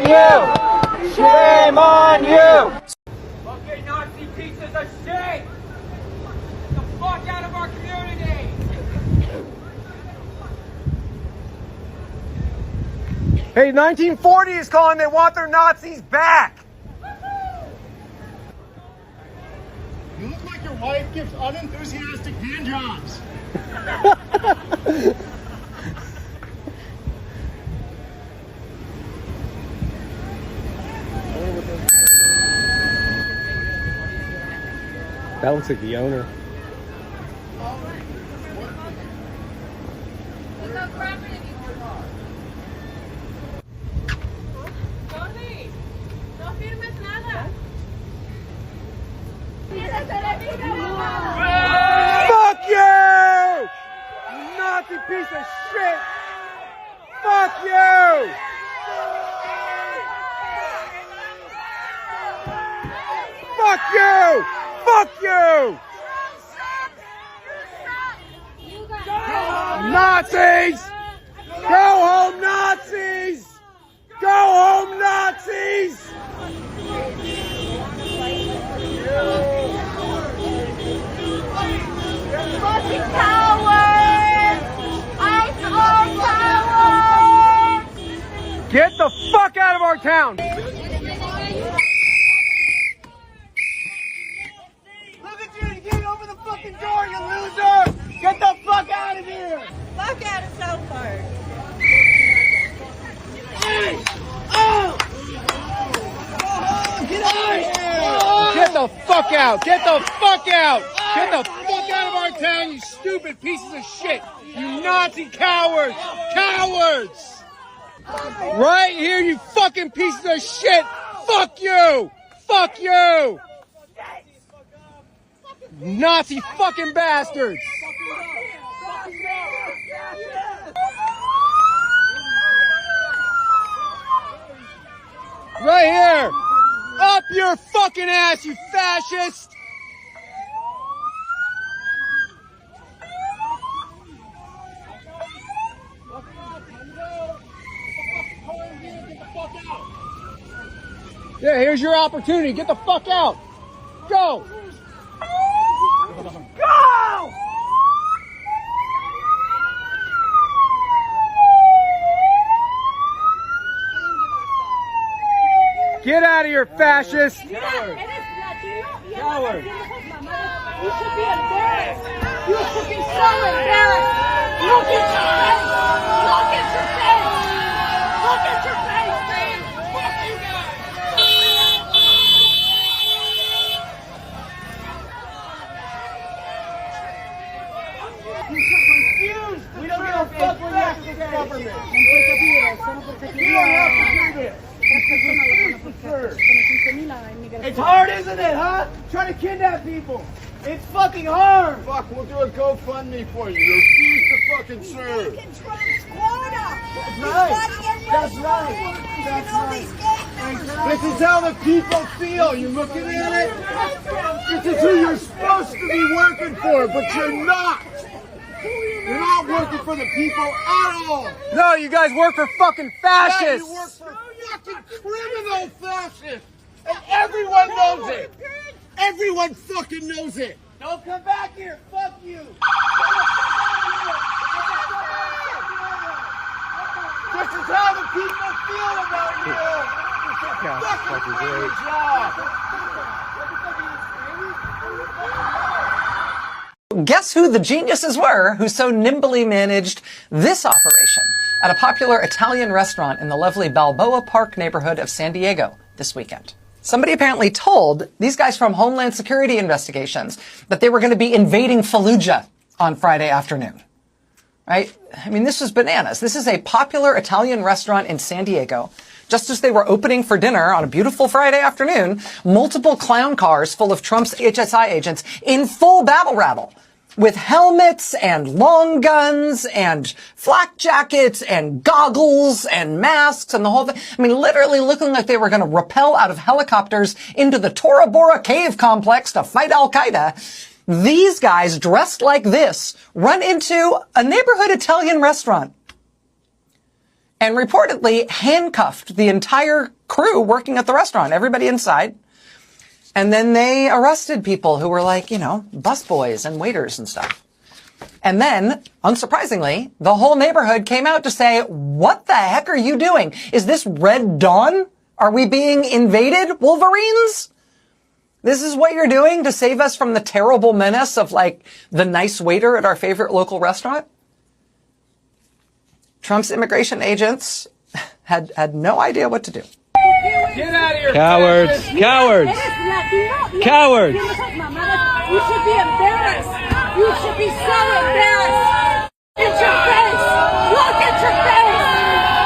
on you! Shame on you! Okay, Nazi pieces of shit! Get the fuck out of our community! Hey, 1940 is calling. They want their Nazis back! You look like your wife gives unenthusiastic hand jobs. That looks like the owner. Fuck you! Nazi piece of shit! Fuck you! Fuck you! Fuck you! Nazis! Go home, Nazis! Go home, Nazis! Fucking cowards! Ice or cowards! Get the fuck out of our town! Look at you! Get over the fucking door, you loser! Get the fuck out of here! Fuck out of South Park. Hey! Oh! Get out of here! Get the fuck out! Get the fuck out! Get the fuck out of our town, you stupid pieces of shit! You Nazi cowards! Cowards! Right here, you fucking pieces of shit! Fuck you! Fuck you! Nazi fucking bastards! Right here! Up your fucking ass, you fascist! Yeah, here's your opportunity. Get the fuck out. Go! Go! Get out of here, fascist! Coward. Coward. You should be embarrassed. You should be so embarrassed. Look at your face. Look at your face. Look at your face, man. Fuck you guys. You should refuse to give a fuck back to the government. You don't have to do this. It's hard, isn't it, huh? Trying to kidnap people. It's fucking hard. Fuck, we'll do a GoFundMe for you. You refuse to fucking serve. Trump's quota. That's right. That's right. This is how the people feel. You looking at it? This is who you're supposed to be working for, but you're not. You're not working for the people at all. No, you guys work for fucking fascists. You work for fucking criminal fascists. And everyone knows it. Everyone fucking knows it. Don't come back here. Fuck you. This is how the people feel about you. Fucking do your job. Guess who the geniuses were who so nimbly managed this operation at a popular Italian restaurant in the lovely Balboa Park neighborhood of San Diego this weekend? Somebody apparently told these guys from Homeland Security Investigations that they were going to be invading Fallujah on Friday afternoon. Right? I mean, this was bananas. This is a popular Italian restaurant in San Diego. Just as they were opening for dinner on a beautiful Friday afternoon, multiple clown cars full of Trump's HSI agents in full battle rattle with helmets and long guns and flak jackets and goggles and masks and the whole thing. I mean, literally looking like they were going to rappel out of helicopters into the Tora Bora cave complex to fight Al-Qaeda. These guys dressed like this run into a neighborhood Italian restaurant and reportedly handcuffed the entire crew working at the restaurant, everybody inside. And then they arrested people who were like, busboys and waiters and stuff. And then, unsurprisingly, the whole neighborhood came out to say, what the heck are you doing? Is this Red Dawn? Are we being invaded, Wolverines? This is what you're doing to save us from the terrible menace of, the nice waiter at our favorite local restaurant? Trump's immigration agents had no idea what to do. Get out of here, Cowards! fascist. Cowards! Cowards! You should be embarrassed. You should be so embarrassed. Look at your face. Look at your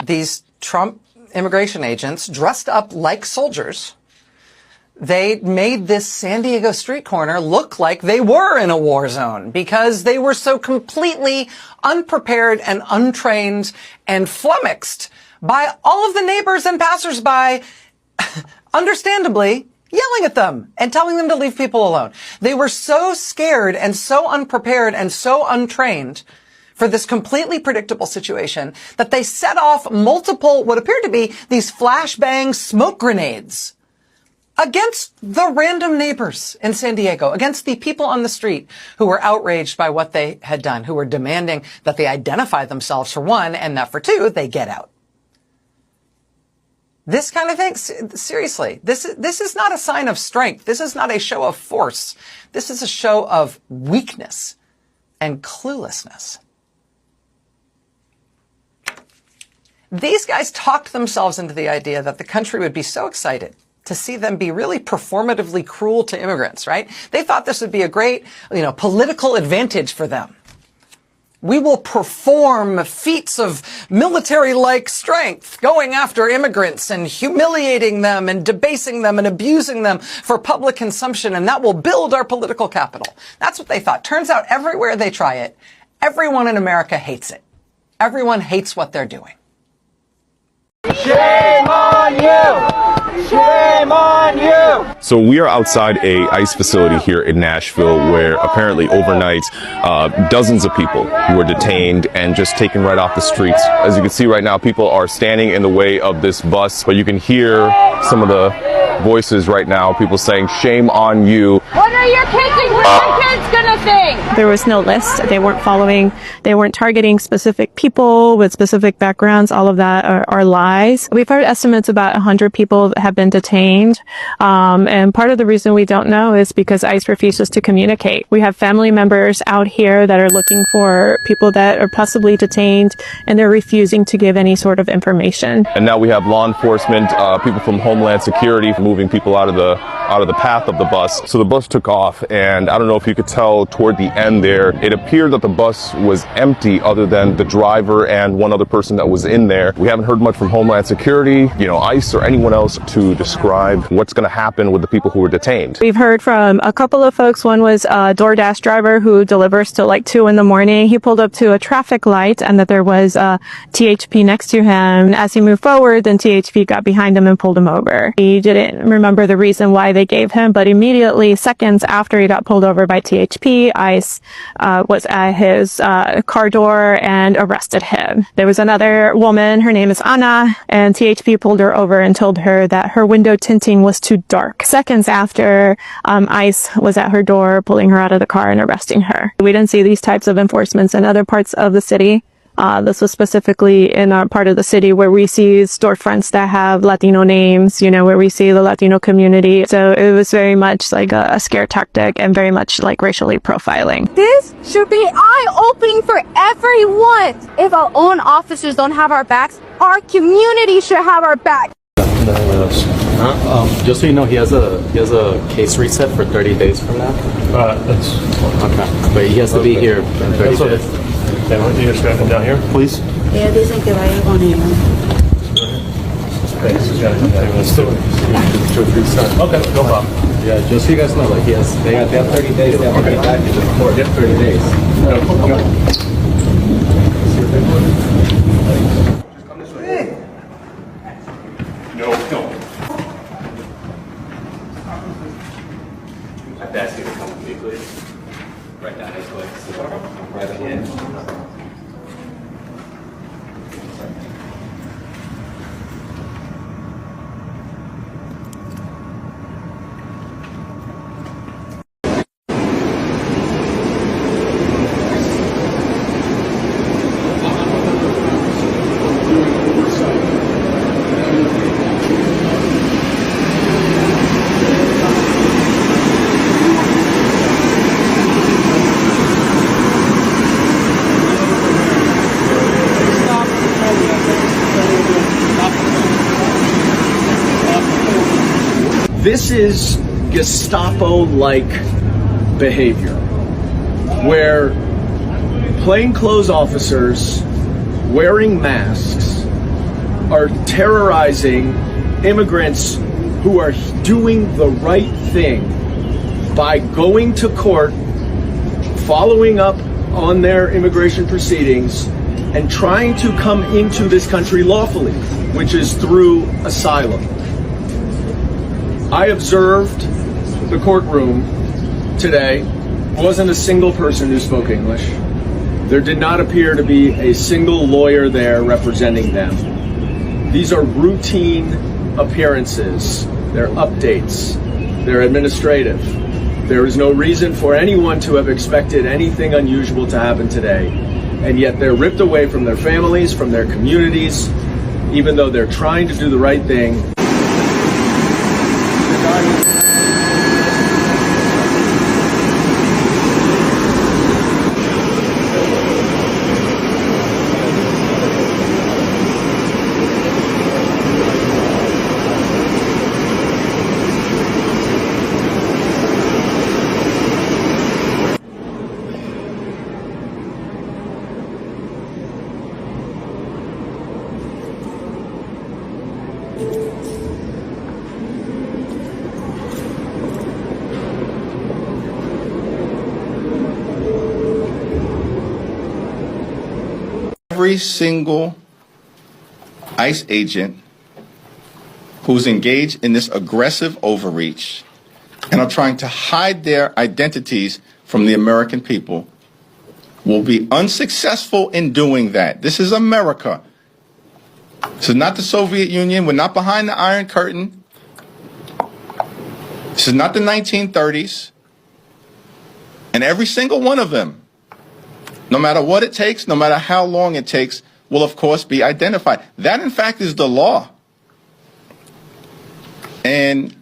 face. These Trump immigration agents dressed up like soldiers. They made this San Diego street corner look like they were in a war zone because they were so completely unprepared and untrained and flummoxed by all of the neighbors and passersby, understandably, yelling at them and telling them to leave people alone. They were so scared and so unprepared and so untrained for this completely predictable situation that they set off multiple, what appeared to be these flashbang smoke grenades against the random neighbors in San Diego, against the people on the street who were outraged by what they had done, who were demanding that they identify themselves for one, and that for two, they get out. This kind of thing, seriously, this is not a sign of strength. This is not a show of force. This is a show of weakness and cluelessness. These guys talked themselves into the idea that the country would be so excited to see them be really performatively cruel to immigrants, right? They thought this would be a great, political advantage for them. We will perform feats of military-like strength, going after immigrants and humiliating them and debasing them and abusing them for public consumption, and that will build our political capital. That's what they thought. Turns out everywhere they try it, everyone in America hates it. Everyone hates what they're doing. Shame on you! Shame on you! So we are outside a ICE facility here in Nashville where apparently overnight dozens of people were detained and just taken right off the streets. As you can see right now, people are standing in the way of this bus, but you can hear some of the voices right now, people saying, shame on you. What are your kids gonna think? There was no list. They weren't targeting specific people with specific backgrounds. All of that are lies. We've heard estimates about 100 people have been detained. And part of the reason we don't know is because ICE refuses to communicate. We have family members out here that are looking for people that are possibly detained, and they're refusing to give any sort of information. And now we have law enforcement, people from Homeland Security moving people out of the path of the bus. So the bus took off, and I don't know if you could tell toward the end there, it appeared that the bus was empty other than the driver and one other person that was in there. We haven't heard much from Homeland Security, ICE or anyone else to describe what's going to happen with the people who were detained. We've heard from a couple of folks. One was a DoorDash driver who delivers till 2 in the morning. He pulled up to a traffic light and that there was a THP next to him. As he moved forward, then THP got behind him and pulled him over. He didn't remember the reason why they gave him, but immediately, seconds after he got pulled over by THP, ICE was at his car door and arrested him. There was another woman, her name is Anna, and THP pulled her over and told her that her window tinting was too dark. Seconds after, ICE was at her door, pulling her out of the car and arresting her. We didn't see these types of enforcements in other parts of the city. This was specifically in our part of the city where we see storefronts that have Latino names, where we see the Latino community. So it was very much like a scare tactic and very much like racially profiling. This should be eye-opening for everyone. If our own officers don't have our backs, our community should have our back. Just so you know, he has a case reset for 30 days from now. That's Okay, but he has to be here in 30 days. Okay, why don't you just grab him down here, please? Ellos dicen que vaya con ellos. Okay, this is gonna come down. Let's do it. Okay, no problem. Yeah, just so you guys know, they have 30 days. They have to get back into the court. 30 days. No. I've asked you to come with me, please. Right down this way. Right ahead. This is Gestapo-like behavior, where plainclothes officers wearing masks are terrorizing immigrants who are doing the right thing by going to court, following up on their immigration proceedings, and trying to come into this country lawfully, which is through asylum. I observed the courtroom today. Wasn't a single person who spoke English. There did not appear to be a single lawyer there representing them. These are routine appearances. They're updates. They're administrative. There is no reason for anyone to have expected anything unusual to happen today. And yet they're ripped away from their families, from their communities, even though they're trying to do the right thing. Every single ICE agent who's engaged in this aggressive overreach and are trying to hide their identities from the American people will be unsuccessful in doing that. This is America. This is not the Soviet Union. We're not behind the Iron Curtain. This is not the 1930s. And every single one of them, no matter what it takes, no matter how long it takes, will of course be identified. That in fact is the law. And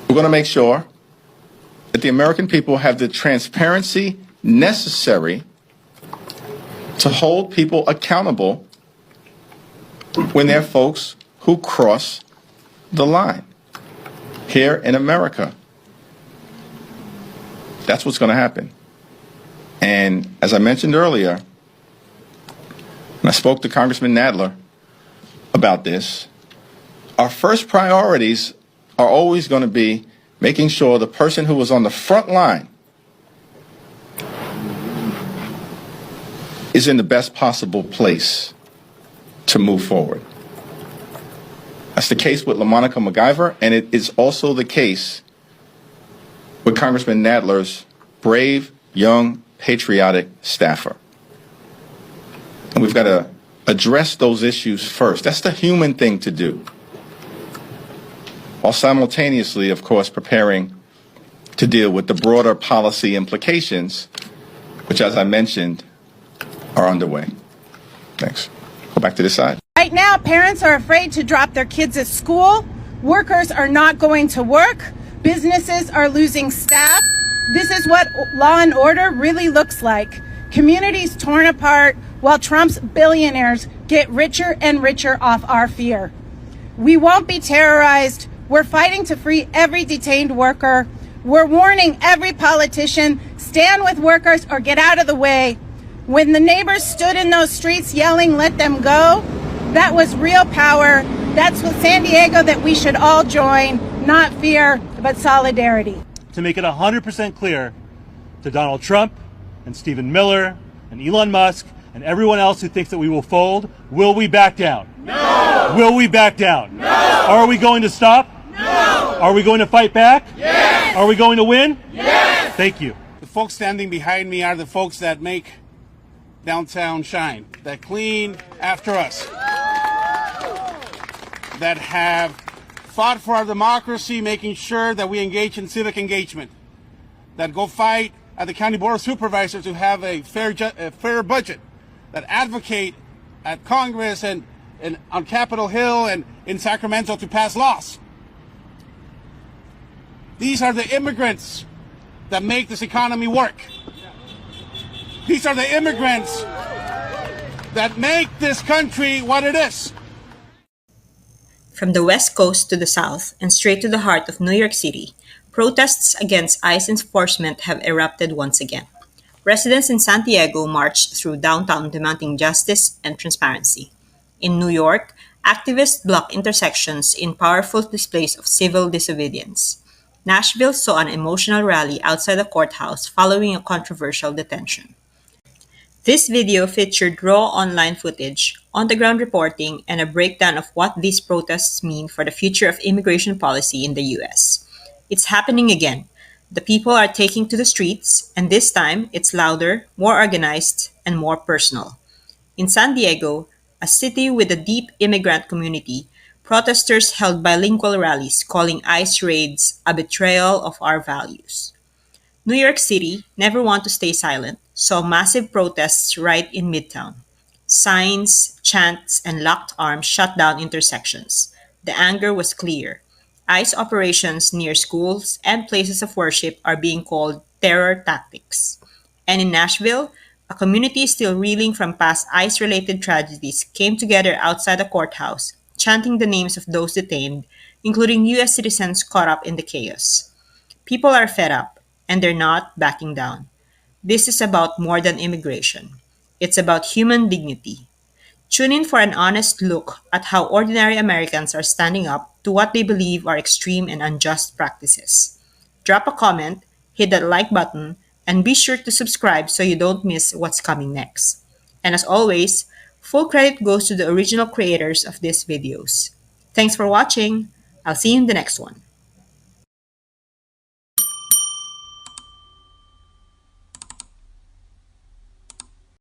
we're going to make sure that the American people have the transparency necessary to hold people accountable when they're folks who cross the line here in America. That's what's going to happen. And as I mentioned earlier, when I spoke to Congressman Nadler about this, our first priorities are always going to be making sure the person who was on the front line is in the best possible place to move forward. That's the case with LaMonica MacGyver, and it is also the case with Congressman Nadler's brave, young, patriotic staffer. And we've got to address those issues first. That's the human thing to do, while simultaneously, of course, preparing to deal with the broader policy implications, which, as I mentioned, are underway. Thanks. Go back to this side. Right now, parents are afraid to drop their kids at school. Workers are not going to work. Businesses are losing staff. This is what law and order really looks like. Communities torn apart while Trump's billionaires get richer and richer off our fear. We won't be terrorized. We're fighting to free every detained worker. We're warning every politician, stand with workers or get out of the way. When the neighbors stood in those streets yelling, "Let them go," that was real power. That's what San Diego that we should all join, not fear, but solidarity. To make it 100% clear to Donald Trump and Stephen Miller and Elon Musk and everyone else who thinks that we will fold, will we back down? No! Will we back down? No! Are we going to stop? No! Are we going to fight back? Yes! Are we going to win? Yes! Thank you. The folks standing behind me are the folks that make downtown shine, that clean after us, that have fought for our democracy, making sure that we engage in civic engagement, that go fight at the County Board of Supervisors to have a fair budget, that advocate at Congress and on Capitol Hill and in Sacramento to pass laws. These are the immigrants that make this economy work. These are the immigrants that make this country what it is. From the West Coast to the South and straight to the heart of New York City, protests against ICE enforcement have erupted once again. Residents in San Diego marched through downtown demanding justice and transparency. In New York, activists blocked intersections in powerful displays of civil disobedience. Nashville saw an emotional rally outside the courthouse following a controversial detention. This video featured raw online footage, on-the-ground reporting, and a breakdown of what these protests mean for the future of immigration policy in the US. It's happening again. The people are taking to the streets, and this time it's louder, more organized, and more personal. In San Diego, a city with a deep immigrant community, protesters held bilingual rallies calling ICE raids a betrayal of our values. New York City, never want to stay silent, saw massive protests right in Midtown. Signs, chants, and locked arms shut down intersections. The anger was clear. ICE operations near schools and places of worship are being called terror tactics. And in Nashville, a community still reeling from past ICE-related tragedies came together outside the courthouse, chanting the names of those detained, including US citizens caught up in the chaos. People are fed up, and they're not backing down. This is about more than immigration. It's about human dignity. Tune in for an honest look at how ordinary Americans are standing up to what they believe are extreme and unjust practices. Drop a comment, hit that like button, and be sure to subscribe so you don't miss what's coming next. And as always, full credit goes to the original creators of these videos. Thanks for watching. I'll see you in the next one.